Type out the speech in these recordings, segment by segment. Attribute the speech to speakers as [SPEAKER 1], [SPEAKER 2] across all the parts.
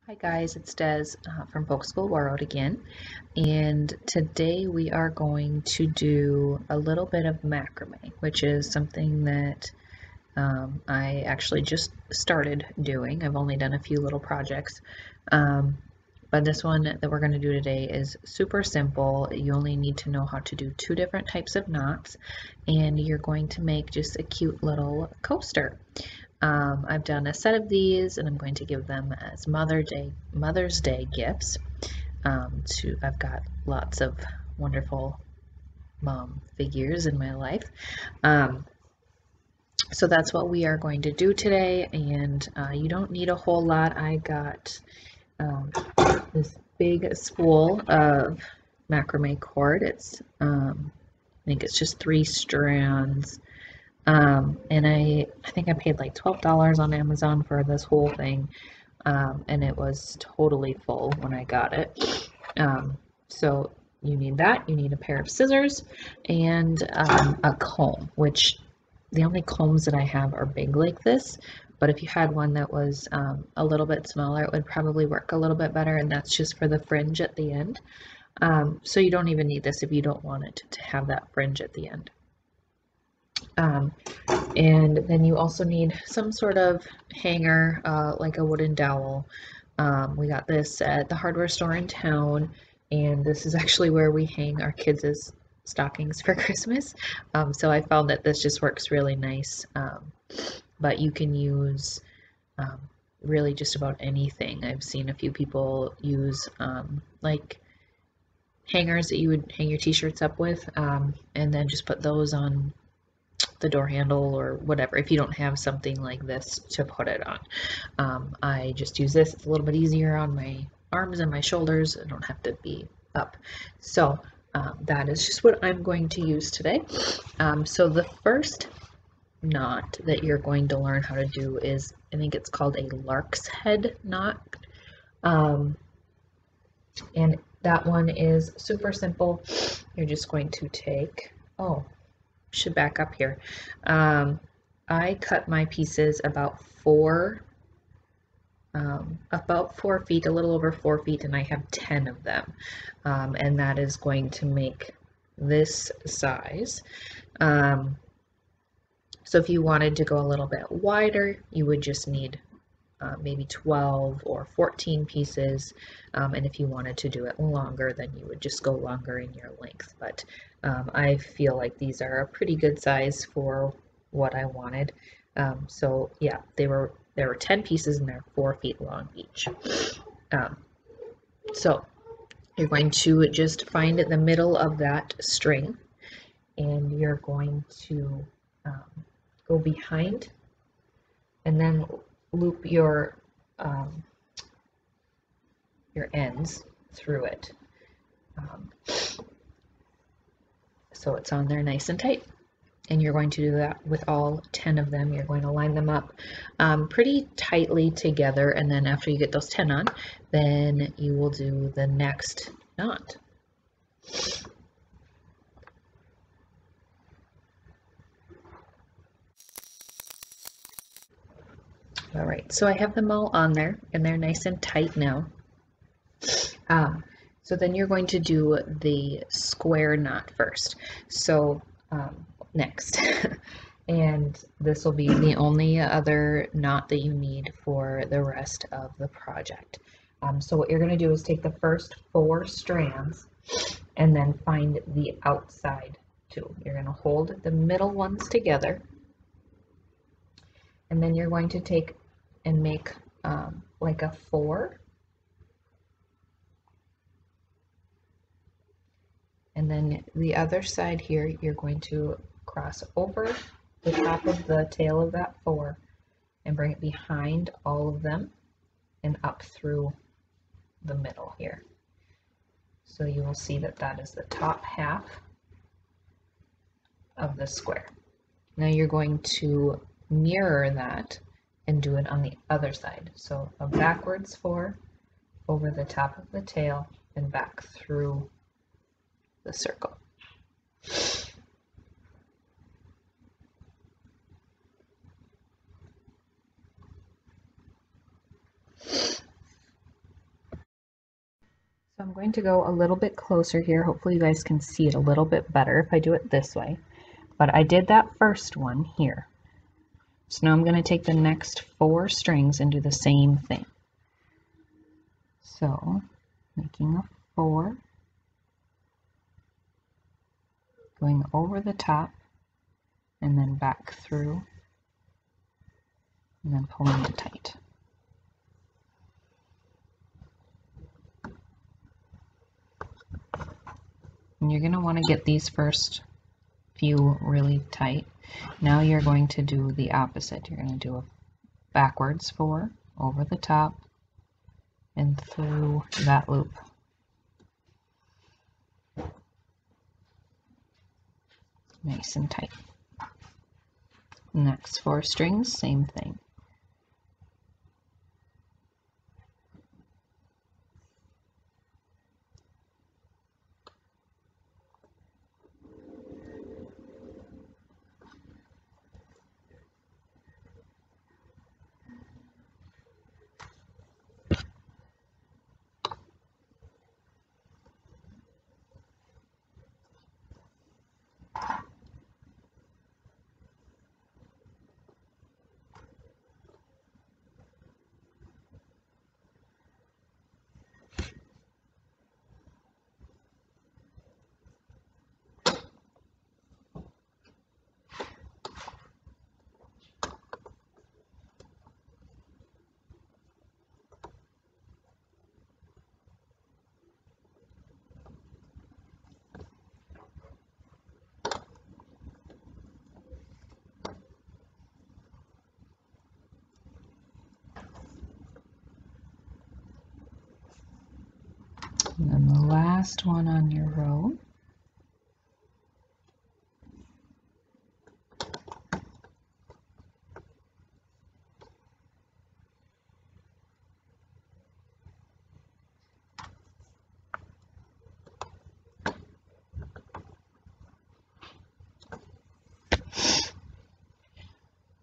[SPEAKER 1] Hi guys, it's Des from School Warroad again, and today we are going to do a little bit of macrame, which is something that I actually just started doing. I've only done a few little projects, but this one that we're going to do today is super simple. You only need to know how to do two different types of knots, and you're going to make just a cute little coaster. I've done a set of these and I'm going to give them as Mother's Day gifts. I've got lots of wonderful mom figures in my life. So that's what we are going to do today, and you don't need a whole lot. I got this big spool of macrame cord. I think it's just 3 strands. And I think I paid like $12 on Amazon for this whole thing, and it was totally full when I got it. So you need that. You need a pair of scissors and a comb, which the only combs that I have are big like this, but if you had one that was a little bit smaller, it would probably work a little bit better, and that's just for the fringe at the end. So you don't even need this if you don't want it to have that fringe at the end. And then you also need some sort of hanger, like a wooden dowel. We got this at the hardware store in town, and this is actually where we hang our kids' stockings for Christmas. So I found that this just works really nice, but you can use really just about anything. I've seen a few people use like hangers that you would hang your t-shirts up with, and then just put those on the door handle or whatever if you don't have something like this to put it on. I just use this. It's a little bit easier on my arms and my shoulders. I don't have to be up. So that is just what I'm going to use today. So the first knot that you're going to learn how to do is, I think it's called a Lark's head knot. And that one is super simple. You're just going to take, should back up here. I cut my pieces about 4 feet, a little over 4 feet, and I have 10 of them. And that is going to make this size. So if you wanted to go a little bit wider, you would just need maybe 12 or 14 pieces, and if you wanted to do it longer, then you would just go longer in your length. But I feel like these are a pretty good size for what I wanted. So yeah, there were 10 pieces and they're 4 feet long each. So you're going to just find the middle of that string, and you're going to go behind and then loop your ends through it, so it's on there nice and tight. And you're going to do that with all 10 of them. You're going to line them up pretty tightly together, and then after you get those 10 on, then you will do the next knot. All right, so I have them all on there, and they're nice and tight now. So then you're going to do the square knot first. So next. And this will be the only other knot that you need for the rest of the project. So what you're going to do is take the first 4 strands and then find the outside 2. You're going to hold the middle ones together, and then you're going to take and make like a 4, and then the other side here you're going to cross over the top of the tail of that 4 and bring it behind all of them and up through the middle here. So you will see that that is the top half of the square. Now you're going to mirror that and do it on the other side. So a backwards 4 over the top of the tail and back through the circle. So I'm going to go a little bit closer here. Hopefully you guys can see it a little bit better if I do it this way. But I did that first one here. So now I'm going to take the next 4 strings and do the same thing. So making a 4, going over the top, and then back through, and then pulling it tight. And you're going to want to get these first few really tight. Now you're going to do the opposite. You're going to do a backwards 4, over the top, and through that loop. Nice and tight. Next 4 strings, same thing. And then the last one on your row.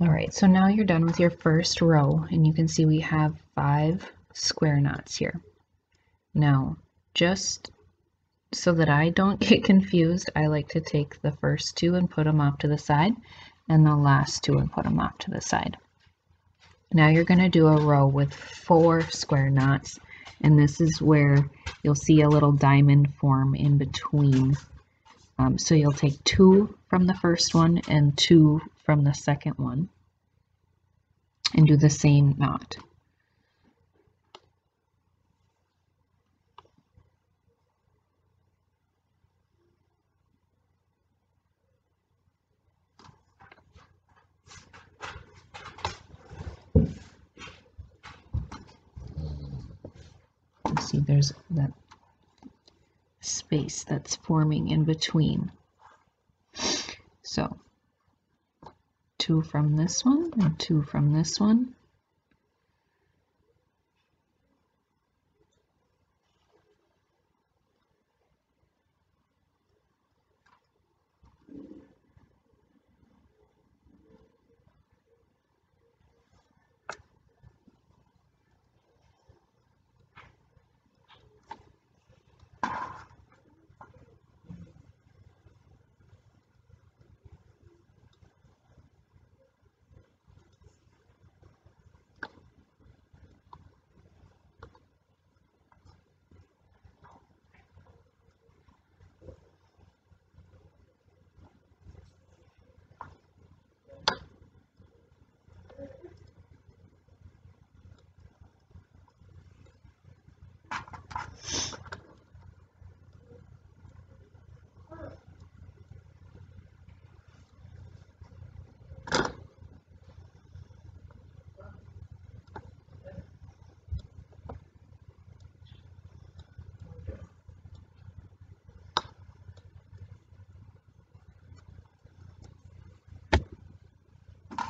[SPEAKER 1] All right, so now you're done with your first row, and you can see we have 5 square knots here. Now, just so that I don't get confused, I like to take the first 2 and put them off to the side, and the last 2 and put them off to the side. Now you're going to do a row with 4 square knots, and this is where you'll see a little diamond form in between. So you'll take 2 from the first one and 2 from the second one, and do the same knot. See, there's that space that's forming in between. So 2 from this one and 2 from this one.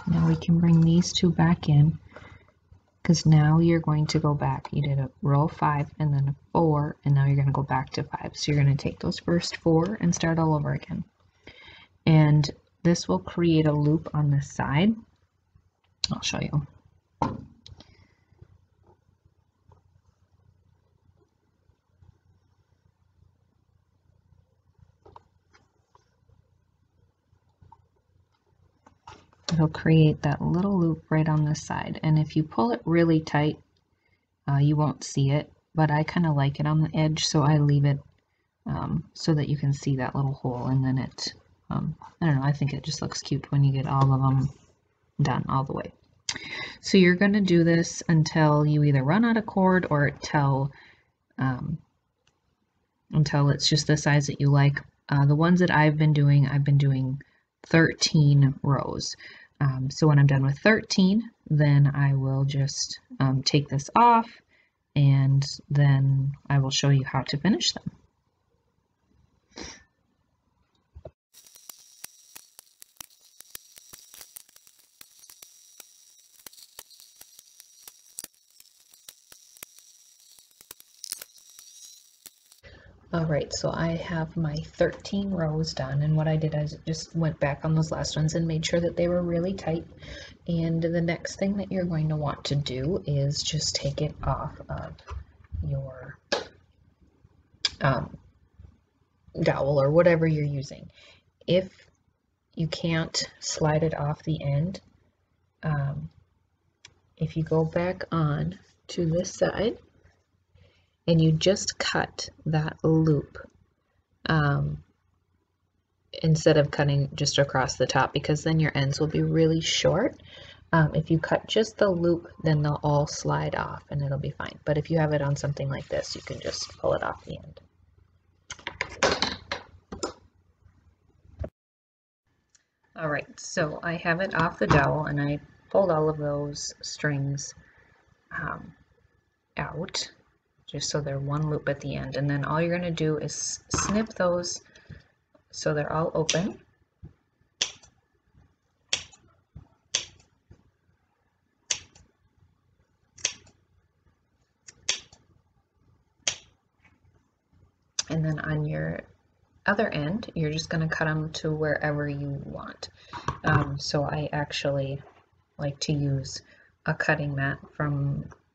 [SPEAKER 1] Now we can bring these 2 back in, because now you're going to go back. You did a row 5 and then a 4, and now you're going to go back to 5. So you're going to take those first 4 and start all over again. And this will create a loop on this side. I'll show you. it'll create that little loop right on this side. And if you pull it really tight, you won't see it, but I kind of like it on the edge, so I leave it so that you can see that little hole, and then it, I don't know, I think it just looks cute when you get all of them done all the way. So you're going to do this until you either run out of cord or until it's just the size that you like. The ones that I've been doing 13 rows. So when I'm done with 13, then I will just take this off, and then I will show you how to finish them. Alright, so I have my 13 rows done, and what I did is just went back on those last ones and made sure that they were really tight. And the next thing that you're going to want to do is just take it off of your dowel or whatever you're using. If you can't slide it off the end, if you go back on to this side and you just cut that loop instead of cutting just across the top, because then your ends will be really short. If you cut just the loop, then they'll all slide off and it'll be fine. But if you have it on something like this, you can just pull it off the end. Alright, so I have it off the dowel, and I pulled all of those strings out, just so they're one loop at the end. And then all you're going to do is snip those so they're all open. And then on your other end, you're just going to cut them to wherever you want. So I actually like to use a cutting mat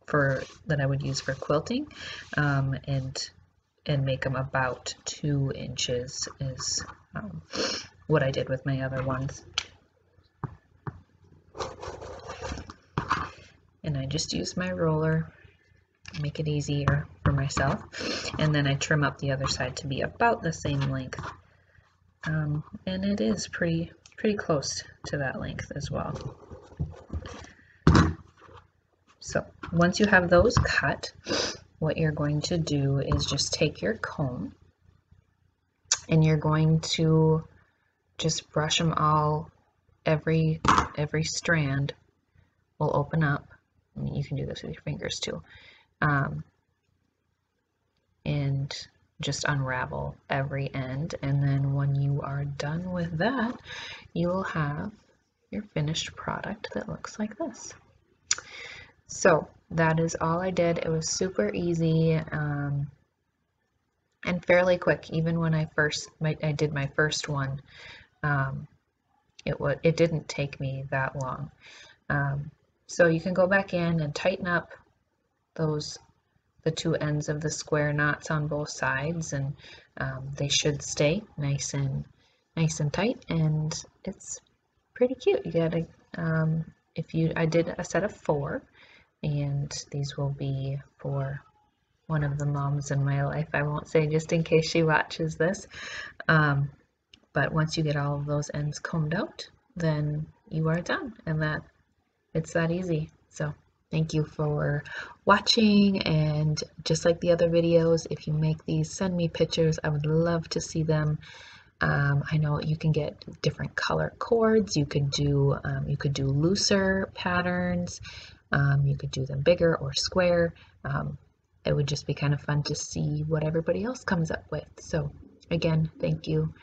[SPEAKER 1] that I would use for quilting, and make them about 2 inches is what I did with my other ones. And I just use my roller, make it easier for myself, and then I trim up the other side to be about the same length, and it is pretty close to that length as well. So once you have those cut, what you're going to do is just take your comb, and you're going to just brush them all. Every strand will open up. I mean, you can do this with your fingers too. And just unravel every end, and then when you are done with that, you will have your finished product that looks like this. So that is all I did. It was super easy and fairly quick. Even when I did my first one, it didn't take me that long. So you can go back in and tighten up the 2 ends of the square knots on both sides, and they should stay nice and tight, and it's pretty cute. You gotta I did a set of 4, and these will be for one of the moms in my life. I won't say, just in case she watches this, but once you get all of those ends combed out, then you are done, and it's that easy. So thank you for watching, and just like the other videos, if you make these, send me pictures. I would love to see them. I know you can get different color cords. You could do looser patterns. You could do them bigger or square. It would just be kind of fun to see what everybody else comes up with. So again, thank you,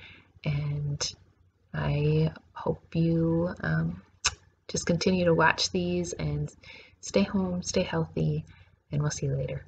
[SPEAKER 1] and I hope you just continue to watch these and stay home, stay healthy, and we'll see you later.